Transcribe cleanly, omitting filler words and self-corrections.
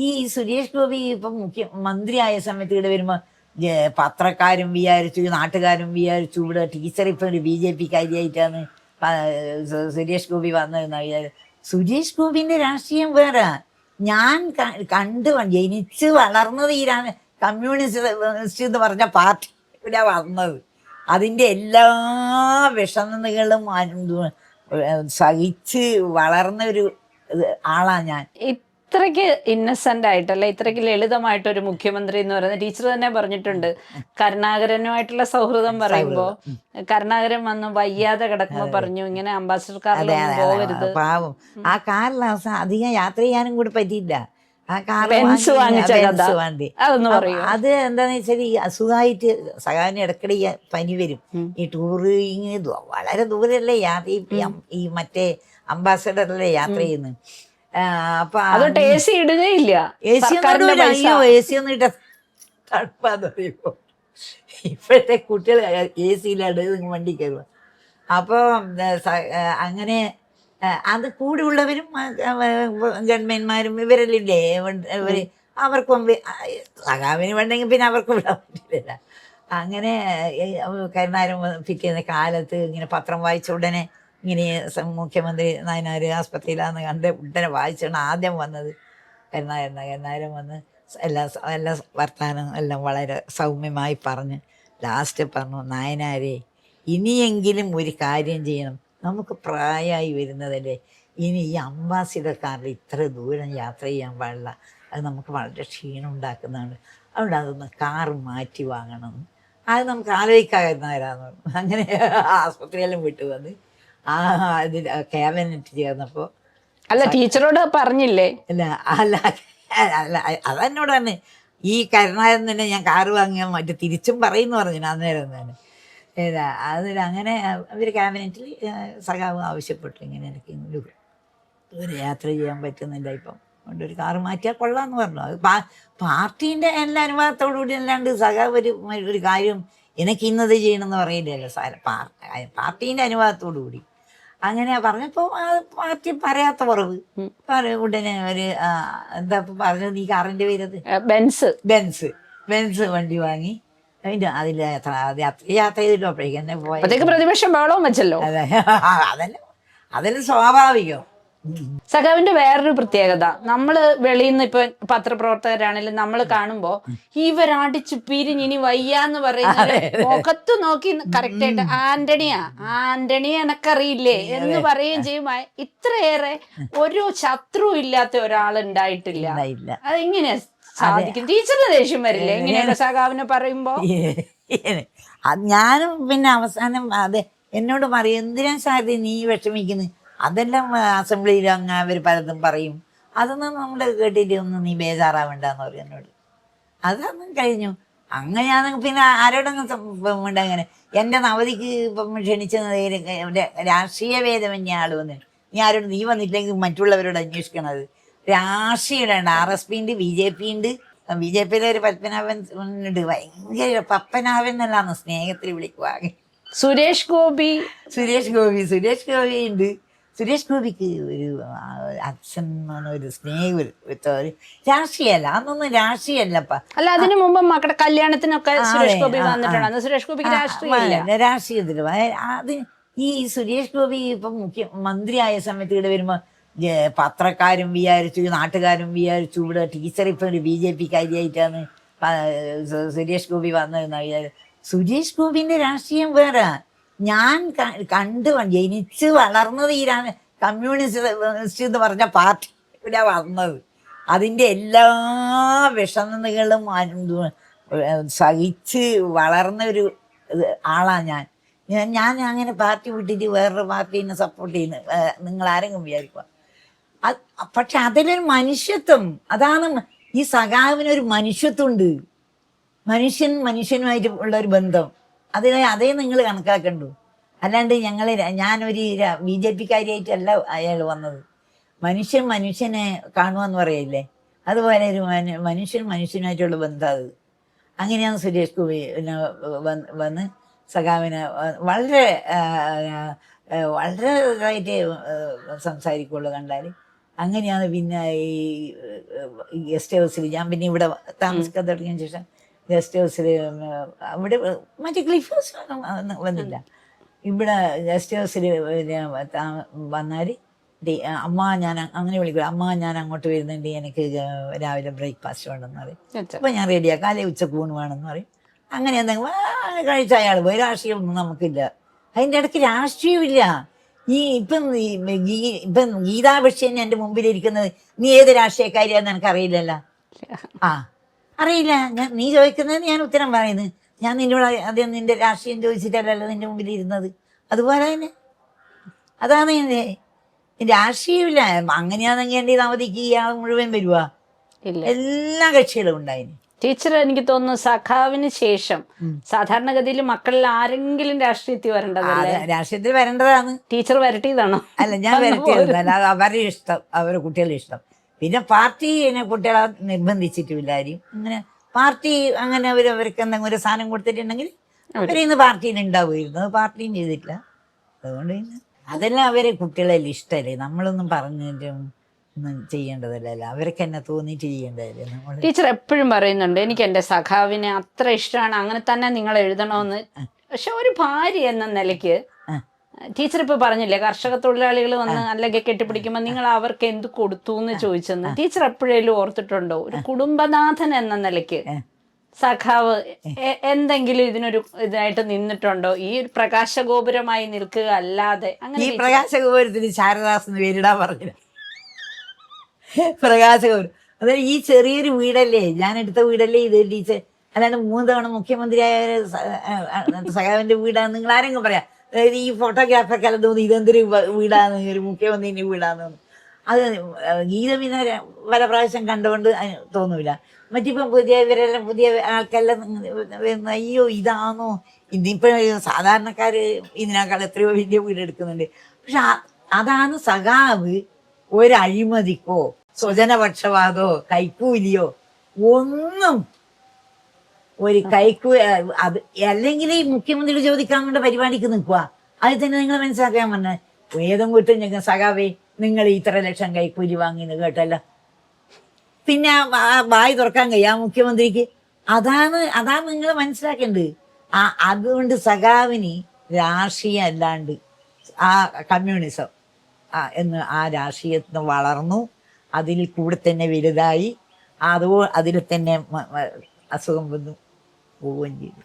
ഈ സുരേഷ് ഗോപി ഇപ്പം മുഖ്യമന്ത്രിയായ സമയത്ത് ഇവിടെ വരുമ്പോ പത്രക്കാരും വിചാരിച്ചു, നാട്ടുകാരും വിചാരിച്ചു ഇവിടെ ടീച്ചർ ഇപ്പൊ ഒരു BJP കാര്യമായിട്ടാണ് സുരേഷ് ഗോപി വന്നതെന്നാ വിചാരിച്ചു. സുരേഷ് ഗോപിന്റെ രാഷ്ട്രീയം വേറെ. ഞാൻ ജനിച്ച് വളർന്നത് ഈ കമ്മ്യൂണിസ്റ്റ് എന്ന് പറഞ്ഞ പാർട്ടി ഇവിടെ വന്നത്. അതിൻ്റെ എല്ലാ വിഷമതകളും സഹിച്ച് വളർന്ന ഒരു ആളാ ഞാൻ. ഇത്രയ്ക്ക് ഇന്നസെന്റ് ആയിട്ടല്ല, ഇത്രയ്ക്ക് ലളിതമായിട്ടൊരു മുഖ്യമന്ത്രി എന്ന് പറയുന്നത് ടീച്ചർ തന്നെ പറഞ്ഞിട്ടുണ്ട്. കരുണാകരനുമായിട്ടുള്ള സൗഹൃദം പറയുമ്പോ കരുണാകരൻ വന്ന് വയ്യാതെ കിടക്കുമ്പോ പറഞ്ഞു ഇങ്ങനെ അംബാസഡർ കാറിലൊന്നും പോകരുത്. പാവം ആ കാറിൽ അവസാനം അധികം യാത്ര ചെയ്യാനും കൂടി പറ്റിയില്ല. ആ കാർ വാങ്ങി അത് എന്താന്ന് വെച്ചാൽ ഈ അസുഖമായിട്ട് സഹാവിന് ഇടയ്ക്കിടെ പനി വരും. ഈ ടൂറ് ഇങ്ങനെ വളരെ ദൂരല്ലേ യാത്ര, ഈ മറ്റേ അംബാസഡറിലെ യാത്ര ചെയ്യുന്നത്. അപ്പൊ AC ഇടുകയില്ല. അയ്യോ AC ഒന്നും ഇട്ട തണുപ്പാന്ന് പറയുമ്പോ ഇപ്പോഴത്തെ കുട്ടികൾ AC-ലാണ് വണ്ടി കയറുക. അപ്പൊ അങ്ങനെ അത് കൂടെയുള്ളവരും ഗവൺമെന്റ്മാരും ഇവരെല്ലേ ഇവര് അവർക്കും സഖാവിന് വേണ്ടെങ്കിൽ പിന്നെ അവർക്കും വിടാൻ പറ്റില്ല. അങ്ങനെ കരുണാകരൻ പിറ്റേന്ന് കാലത്ത് ഇങ്ങനെ പത്രം വായിച്ച ഉടനെ ഇങ്ങനെ മുഖ്യമന്ത്രി നായനാർ ആസ്പത്രിയിലാന്ന് കണ്ട് ഉടനെ വായിച്ചാണ് ആദ്യം വന്നത്. കരുണാകരൻ വന്ന് എല്ലാ വർത്താനം എല്ലാം വളരെ സൗമ്യമായി പറഞ്ഞ് ലാസ്റ്റ് പറഞ്ഞു, നായനാരെ ഇനിയെങ്കിലും ഒരു കാര്യം ചെയ്യണം, നമുക്ക് പ്രായമായി വരുന്നതല്ലേ, ഇനി ഈ അംബാസിഡർ കാറിൽ ഇത്ര ദൂരം യാത്ര ചെയ്യാൻ പാടില്ല, അത് നമുക്ക് വളരെ ക്ഷീണം ഉണ്ടാക്കുന്നതാണ്, അതുകൊണ്ട് അതൊന്ന് കാറ് മാറ്റി വാങ്ങണം, അത് നമുക്ക് ആലോചിക്കാതിരുന്നവരാന്ന് പറഞ്ഞു. അങ്ങനെ ആസ്പത്രിയെല്ലാം വിട്ടു വന്ന് അതിൽ ക്യാബിനറ്റ് ചേർന്നപ്പോൾ അല്ല ടീച്ചറോട് പറഞ്ഞില്ലേ? അല്ല അതെന്നോട് തന്നെ ഈ കരുണാകരൻ തന്നെ ഞാൻ കാറ് വാങ്ങിയാൽ മറ്റു തിരിച്ചും പറയുന്നു പറഞ്ഞു അന്നേരം തന്നെ. അങ്ങനെ അവർ ക്യാബിനറ്റിൽ സഖാവ് ആവശ്യപ്പെട്ടു, ഇങ്ങനെ എനിക്ക് ഒരു യാത്ര ചെയ്യാൻ പറ്റുന്നില്ല ഇപ്പം, അതുകൊണ്ട് ഒരു കാറ് മാറ്റിയാൽ കൊള്ളാമെന്ന് പറഞ്ഞു. അത് പാർട്ടീൻ്റെ എല്ലാ അനുഭവത്തോടു കൂടി അല്ലാണ്ട് സഖാവ് ഒരു കാര്യം എനിക്ക് ഇന്നത് ചെയ്യണമെന്ന് പറയില്ലല്ലോ പാർട്ടീൻ്റെ അനുഭവത്തോടു കൂടി. അങ്ങനെ പറഞ്ഞപ്പോൾ പാർട്ടി പറയാത്ത കുറവ് ഉടനെ ഒരു എന്താ പറഞ്ഞത്, ഈ കാറിൻ്റെ പേരത് ബെൻസ് വണ്ടി വാങ്ങി. അതിൽ യാത്ര ചെയ്തിട്ടപ്പോഴേക്കും തന്നെ പോയ പ്രതിപക്ഷം ബഹളവും വെച്ചല്ലോ. അതെല്ലാം സ്വാഭാവികം. സഖാവിന്റെ വേറൊരു പ്രത്യേകത, നമ്മള് വെളിയിൽ നിന്ന് ഇപ്പൊ പത്രപ്രവർത്തകരാണെങ്കിലും നമ്മൾ കാണുമ്പോ ഇവരടിച്ചു പിരിഞ്ഞ് ഇനി വയ്യാന്ന് പറയുന്നത് മുഖത്ത് നോക്കി കറക്റ്റ് ആയിട്ട് ആന്റണി എനക്കറിയില്ലേ എന്ന് പറയുകയും ചെയ്യുമ്പോ ഇത്രയേറെ ഒരു ശത്രു ഇല്ലാത്ത ഒരാളുണ്ടായിട്ടില്ല. അതെങ്ങനെയാ സാധിക്കും? ടീച്ചറിന് ദേഷ്യം വരില്ലേ ഇങ്ങനെയൊക്കെ സഖാവിനെ പറയുമ്പോ? ഞാനും പിന്നെ അവസാനം അതെ എന്നോട് പറയും, എന്തിനാ സാരഥി നീ വിഷമിക്കുന്നത്, അതെല്ലാം അസംബ്ലിയിൽ അങ്ങ് അവർ പലതും പറയും, അതൊന്നും നമ്മൾ കേട്ടിട്ട് ഒന്നും നീ ബേജാറാവണ്ടെന്ന് പറയും എന്നോട്. അതൊന്നും കഴിഞ്ഞു. അങ്ങനെയാണെങ്കിൽ പിന്നെ ആരോടൊന്നും അങ്ങനെ എൻ്റെ അവധിക്ക് ഇപ്പം ക്ഷണിച്ചത് രാഷ്ട്രീയ ഭേദമന്യ ആൾ വന്ന് നീ വന്നില്ലെങ്കിൽ മറ്റുള്ളവരോട് അന്വേഷിക്കണത്. രാഷ്ട്രീയമുണ്ട്, RSP ഉണ്ട്, BJP ഉണ്ട്. BJPയിലെ ഒരു പത്മനാഭൻ ഉണ്ട്, ഭയങ്കര പപ്പനാഭൻ എന്നല്ലാന്ന് സ്നേഹത്തിൽ വിളിക്കുക. സുരേഷ് ഗോപി ഉണ്ട്. സുരേഷ് ഗോപിക്ക് ഒരു അച്ഛൻ ഒരു സ്നേഹം, ഒരു രാഷ്ട്രീയമല്ല, അതൊന്നും രാഷ്ട്രീയമല്ലപ്പ. അല്ല അതിനു മുമ്പ് മക്കളുടെ കല്യാണത്തിനൊക്കെ സുരേഷ് ഗോപി വന്നിട്ടുണ്ട്. സുരേഷ് ഗോപിക്ക് രാഷ്ട്രീയത്തിൽ അത് ഈ സുരേഷ് ഗോപി ഇപ്പം മുഖ്യമന്ത്രിയായ സമയത്ത് ഇവിടെ വരുമ്പോ പത്രക്കാരും വിചാരിച്ചു, നാട്ടുകാരും വിചാരിച്ചു ഇവിടെ ടീച്ചർ ഇപ്പൊ ഒരു BJP കാര്യമായിട്ടാണ് സുരേഷ് ഗോപി വന്നതെന്നാ വിചാരിച്ചു. സുരേഷ് ഗോപിന്റെ രാഷ്ട്രീയം വേറെ. ഞാൻ ജനിച്ച് വളർന്നത് ഈ കമ്മ്യൂണിസ്റ്റ് എന്ന് പറഞ്ഞ പാർട്ടി ഇവിടെ വന്നത്. അതിൻ്റെ എല്ലാ വിഷമതകളും സഹിച്ച് വളർന്ന ഒരു ആളാ ഞാൻ അങ്ങനെ പാർട്ടി വിട്ടിട്ട് വേറൊരു പാർട്ടീനെ സപ്പോർട്ട് ചെയ്യുന്നത് നിങ്ങൾ ആരെങ്കിലും വിചാരിക്കുക. പക്ഷെ അതിലൊരു മനുഷ്യത്വം, അതാണ് ഈ സഖാവിനൊരു മനുഷ്യത്വമുണ്ട്. മനുഷ്യനുമായിട്ട് ഉള്ള ഒരു ബന്ധം, അതേ നിങ്ങൾ കണക്കാക്കണ്ടു. അല്ലാണ്ട് ഞാനൊരു BJP കാര്യമായിട്ടല്ല അയാൾ വന്നത്. മനുഷ്യനെ കാണുകയെന്ന് പറയില്ലേ, അതുപോലെ ഒരു മനുഷ്യനുമായിട്ടുള്ള ബന്ധം അത്. അങ്ങനെയാണ് സുരേഷ് ഗോപി വന്ന് സഖാവിനെ വളരെ വളരെ ഇതായിട്ട് സംസാരിക്കുള്ളൂ. കണ്ടാൽ അങ്ങനെയാണ് പിന്നെ ഈ ഗസ്റ്റ് ഹൗസിൽ ഞാൻ പിന്നെ ഇവിടെ താമസിക്കാൻ തുടങ്ങിയ ശേഷം ഗസ്റ്റ് ഹൗസിൽ അവിടെ മറ്റേ ക്ലിഫ് ഹൗസ് വന്നില്ല. ഇവിടെ ഗസ്റ്റ് ഹൗസിൽ വന്നാൽ അമ്മ ഞാൻ അങ്ങനെ വിളിക്കും, അമ്മ ഞാൻ അങ്ങോട്ട് വരുന്നുണ്ട്, എനിക്ക് രാവിലെ ബ്രേക്ക്ഫാസ്റ്റ് വേണമെന്ന് പറയും. അപ്പം ഞാൻ റെഡിയാക്കാം, അല്ലെങ്കിൽ ഉച്ചക്ക് ഊണ് വേണമെന്ന് പറയും. അങ്ങനെ എന്തെങ്കിലും കഴിച്ച അയാൾ പോയി. രാഷ്ട്രീയമൊന്നും നമുക്കില്ല, അതിൻ്റെ ഇടയ്ക്ക് രാഷ്ട്രീയമില്ല. ഇപ്പം ഗീതാ ബഷീൻ എൻ്റെ മുമ്പിലിരിക്കുന്നത് നീ ഏത് രാഷ്ട്രീയക്കാരിയാന്ന് എനിക്കറിയില്ലല്ലോ. അറിയില്ല. നീ ചോദിക്കുന്നത് ഞാൻ ഉത്തരം പറയുന്നത്. ഞാൻ നിന്നോട് ആദ്യം നിന്റെ രാഷ്ട്രീയം ചോദിച്ചിട്ടല്ലല്ലോ നിന്റെ മുമ്പിൽ ഇരുന്നത്. അതുപോലെ തന്നെ അതാണ് രാഷ്ട്രീയമില്ല. അങ്ങനെയാണെങ്കിൽ എൻ്റെ അവധിക്ക് ഇയാൾ മുഴുവൻ വരുവാ, എല്ലാ കക്ഷികളും ഉണ്ടായിന്. ടീച്ചർ എനിക്ക് തോന്നുന്നു സഖാവിന് ശേഷം സാധാരണഗതിയിൽ മക്കളിൽ ആരെങ്കിലും രാഷ്ട്രീയത്തിൽ വരേണ്ടതല്ലേ? രാഷ്ട്രീയത്തിൽ വരേണ്ടതാണ്. ടീച്ചർ വരട്ടിയതാണോ? അല്ല, ഞാൻ വരട്ടിയതല്ല, അല്ലാതെ അവരുടെ ഇഷ്ടം, അവരുടെ കുട്ടികളുടെ ഇഷ്ടം. പിന്നെ പാർട്ടി കുട്ടികളെ നിർബന്ധിച്ചിട്ടില്ല ആരും. അങ്ങനെ പാർട്ടി അങ്ങനെ അവർക്ക് എന്തെങ്കിലും ഒരു സാധനം കൊടുത്തിട്ടുണ്ടെങ്കിൽ അവരിന്ന് പാർട്ടിയിൽ ഉണ്ടാവുമായിരുന്നു. അത് പാർട്ടിയും ചെയ്തിട്ടില്ല. അതുകൊണ്ട് പിന്നെ അതെല്ലാം അവരെ കുട്ടികളെല്ലാം ഇഷ്ടമല്ലേ, നമ്മളൊന്നും പറഞ്ഞിട്ടും ഒന്നും ചെയ്യേണ്ടതല്ലല്ലോ, അവർക്ക് എന്നെ തോന്നിയിട്ട് ചെയ്യേണ്ടതല്ലേ നമ്മൾ. ടീച്ചർ എപ്പോഴും പറയുന്നുണ്ട് എനിക്ക് എൻ്റെ സഖാവിനെ അത്ര ഇഷ്ടമാണ്, അങ്ങനെ തന്നെ നിങ്ങൾ എഴുതണമെന്ന്. പക്ഷെ ഒരു ഭാര്യ എന്ന നിലയ്ക്ക് ടീച്ചർ ഇപ്പൊ പറഞ്ഞില്ലേ കർഷക തൊഴിലാളികൾ വന്ന് അല്ലെങ്കിൽ കെട്ടിപ്പിടിക്കുമ്പോൾ നിങ്ങൾ അവർക്ക് എന്ത് കൊടുത്തു എന്ന് ചോദിച്ചെന്ന് ടീച്ചർ എപ്പോഴേലും ഓർത്തിട്ടുണ്ടോ? ഒരു കുടുംബനാഥൻ എന്ന നിലയ്ക്ക് സഖാവ് എന്തെങ്കിലും ഇതിനൊരു ഇതായിട്ട് നിന്നിട്ടുണ്ടോ? ഈ ഒരു പ്രകാശഗോപുരമായി നിൽക്കുക അല്ലാതെ. അങ്ങനെ ഈ പ്രകാശഗോപുരത്തിന് ശാരദാസ് പേരിടാൻ പറഞ്ഞില്ല. പ്രകാശഗോപുരം അതായത് ഈ ചെറിയൊരു വീടല്ലേ, ഞാൻ എടുത്ത വീടല്ലേ ഇത് ടീച്ചർ. അല്ലാണ്ട് 3 തവണ മുഖ്യമന്ത്രിയായ സഖാവിന്റെ വീടാന്ന് നിങ്ങൾ ആരെങ്കിലും പറയാം? അതായത് ഈ ഫോട്ടോഗ്രാഫർക്കെല്ലാം തോന്നി ഇതെന്തൊരു വീടാന്ന്, ഒരു മുഖ്യമന്ത്രിന്റെ വീടാന്ന്. അത് ഗീത പിന്നെ പല പ്രാവശ്യം കണ്ടുകൊണ്ട് തോന്നൂല. മറ്റിപ്പം ഇവരെല്ലാം പുതിയ ആൾക്കെല്ലാം അയ്യോ ഇതാണോ, ഇന്നിപ്പോൾ സാധാരണക്കാര് ഇതിനേക്കാൾ എത്രയോ വലിയ വീടെടുക്കുന്നുണ്ട്. പക്ഷെ അതാണ് സഖാവ് ഒരഴിമതിക്കോ സ്വജനപക്ഷപാതോ കൈക്കൂലിയോ ഒന്നും ഒരു അത് അല്ലെങ്കിൽ ഈ മുഖ്യമന്ത്രി ചോദിക്കാൻ കൊണ്ട് പരിപാടിക്ക് നിൽക്കുക. അത് തന്നെ നിങ്ങൾ മനസ്സിലാക്കാൻ പറഞ്ഞ വേദം വീട്ടും ഞങ്ങൾ സഖാവേ നിങ്ങൾ ഇത്ര ലക്ഷം കൈക്കൂലി വാങ്ങിന്ന് കേട്ടല്ലോ. പിന്നെ വായി തുറക്കാൻ കഴിയാ മുഖ്യമന്ത്രിക്ക്. അതാണ് നിങ്ങൾ മനസ്സിലാക്കേണ്ടത്. അതുകൊണ്ട് സഖാവിന് രാഷ്ട്രീയം അല്ലാണ്ട് കമ്മ്യൂണിസം എന്ന് രാഷ്ട്രീയത്തിന് വളർന്നു, അതിൽ കൂടെ തന്നെ വലുതായി, അതിൽ തന്നെ അസുഖം വന്നു പോവുകയും ചെയ്തു.